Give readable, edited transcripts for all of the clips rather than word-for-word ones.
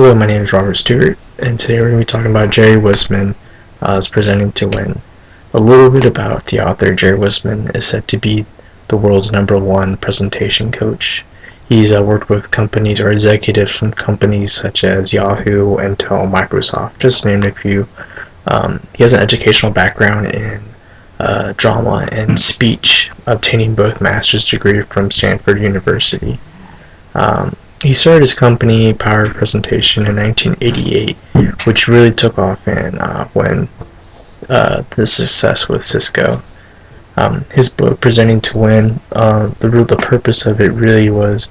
Hello, my name is Robert Stewart, and today we're going to be talking about Jerry Wissman as presenting to win. A little bit about the author. Jerry Wissman is said to be the world's #1 presentation coach. He's worked with companies or executives from companies such as Yahoo, Intel, Microsoft, just to name a few. He has an educational background in drama and speech, obtaining both master's degree from Stanford University. He started his company, Power Presentation, in 1988, which really took off when the success with Cisco. His book, Presenting to Win, the purpose of it really was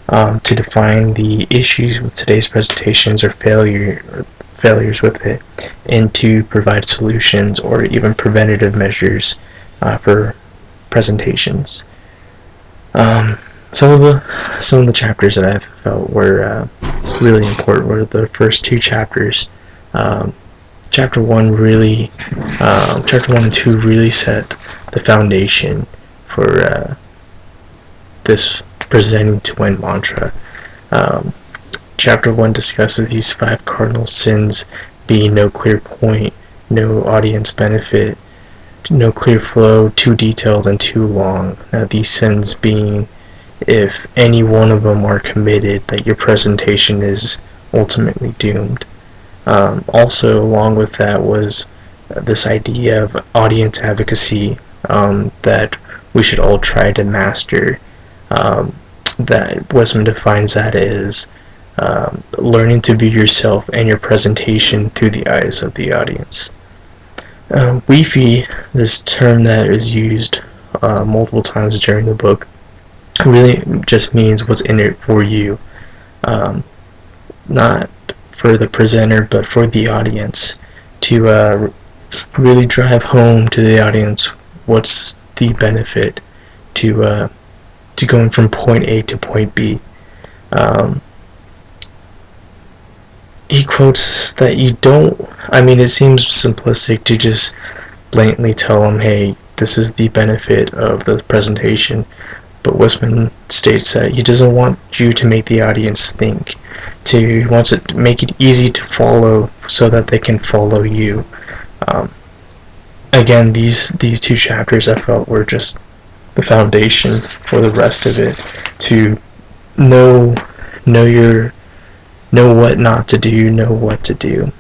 to define the issues with today's presentations or failures with it, and to provide solutions or even preventative measures for presentations. Some of the chapters that I felt were really important were the first two chapters. Chapter 1 and 2 really set the foundation for this presenting to win mantra. Chapter 1 discusses these 5 cardinal sins being no clear point, no audience benefit, no clear flow, too detailed and too long. These sins being, if any one of them are committed, that your presentation is ultimately doomed. Also, along with that was this idea of audience advocacy that we should all try to master. That Wissman defines that as learning to view yourself and your presentation through the eyes of the audience. WIFI, this term that is used multiple times during the book, really just means what's in it for you, not for the presenter but for the audience, to really drive home to the audience what's the benefit to going from point A to point B. He quotes that it seems simplistic to just blatantly tell them, hey, this is the benefit of the presentation. But Wissman states that he doesn't want you to make the audience think. He wants to make it easy to follow so that they can follow you. Again, these two chapters I felt were just the foundation for the rest of it, to know what not to do, know what to do.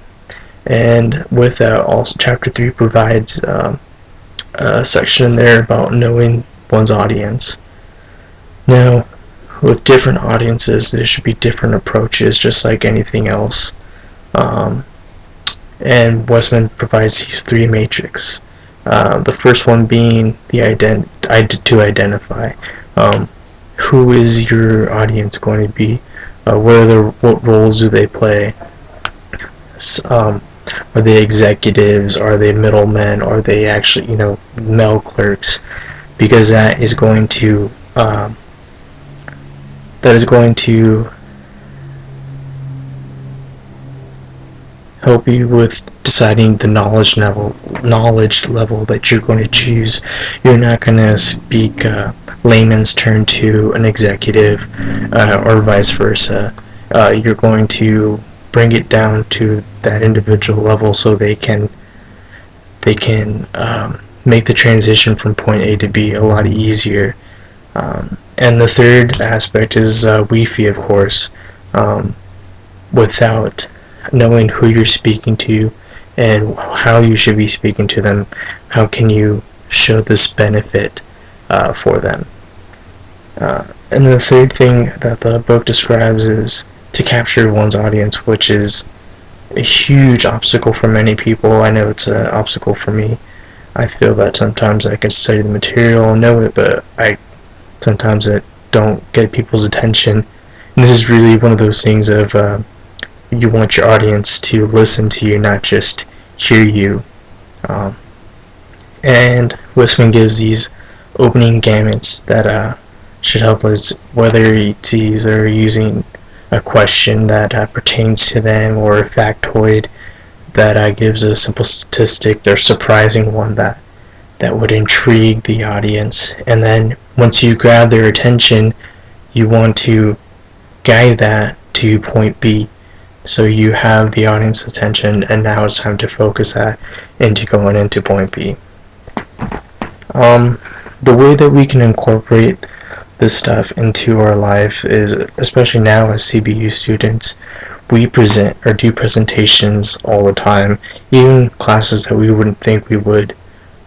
And with that, also chapter 3 provides a section there about knowing one's audience. Now, with different audiences, there should be different approaches, just like anything else. And Wissman provides these 3 matrix. The first one being to identify who is your audience going to be, what roles do they play. Are they executives? Are they middlemen? Are they actually mail clerks? Because that is going to help you with deciding the knowledge level that you're going to choose. You're not going to speak layman's turn to an executive or vice versa. You're going to bring it down to that individual level so they can make the transition from point A to B a lot easier. And the third aspect is WIFI, of course. Without knowing who you're speaking to and how you should be speaking to them, how can you show this benefit for them? And the third thing that the book describes is to capture one's audience, which is a huge obstacle for many people. I know it's an obstacle for me. I feel that sometimes I can study the material and know it, but sometimes it don't get people's attention. And this is really one of those things of you want your audience to listen to you, not just hear you. And Wissman gives these opening gamuts that should help us, whether it's either using a question that pertains to them or a factoid that gives a simple statistic or surprising one that would intrigue the audience. And then once you grab their attention, you want to guide that to point B. So you have the audience attention, and now it's time to focus that into going into point B. The way that we can incorporate this stuff into our life is, especially now as CBU students, we present or do presentations all the time, even classes that we wouldn't think we would.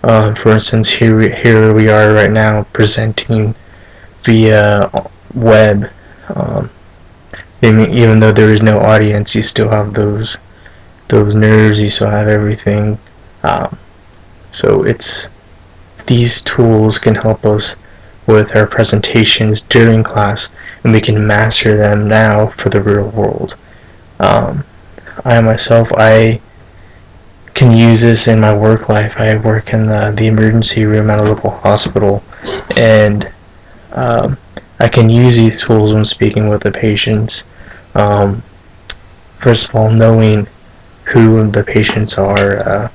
For instance, here we are right now presenting via web. Even though there is no audience, you still have those nerves, you still have everything. So these tools can help us with our presentations during class, and we can master them now for the real world. I can use this in my work life. I work in the emergency room at a local hospital, and I can use these tools when speaking with the patients. First of all, knowing who the patients are,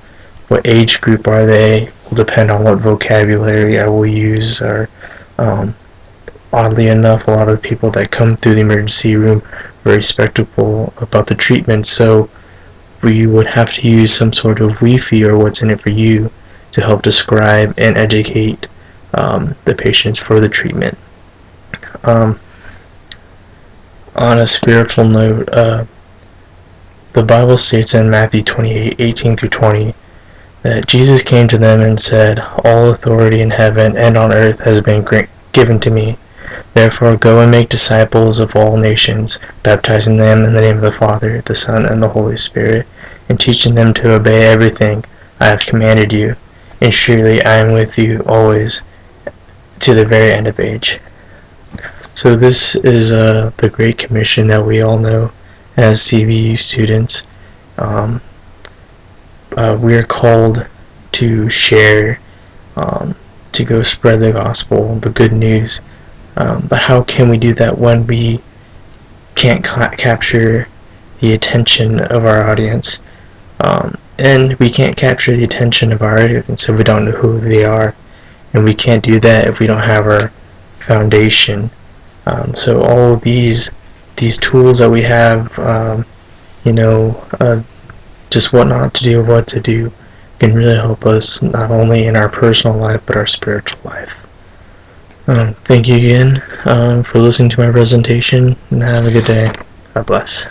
what age group are they, will depend on what vocabulary I will use. Or oddly enough, a lot of the people that come through the emergency room are very skeptical about the treatment, so we would have to use some sort of Wi-Fi or what's in it for you to help describe and educate the patients for the treatment. On a spiritual note, the Bible states in Matthew 28:18-20 that Jesus came to them and said, "All authority in heaven and on earth has been given to me. Therefore go and make disciples of all nations, baptizing them in the name of the Father, the Son, and the Holy Spirit, and teaching them to obey everything I have commanded you. And surely I am with you always, to the very end of age." So this is the Great Commission that we all know as CBU students. We are called to share, to go spread the gospel, the good news. But how can we do that when we can't capture the attention of our audience? And we can't capture the attention of our audience if we don't know who they are. And we can't do that if we don't have our foundation. So all of these tools that we have, just what not to do, what to do, can really help us not only in our personal life but our spiritual life. Thank you again for listening to my presentation, and have a good day. God bless.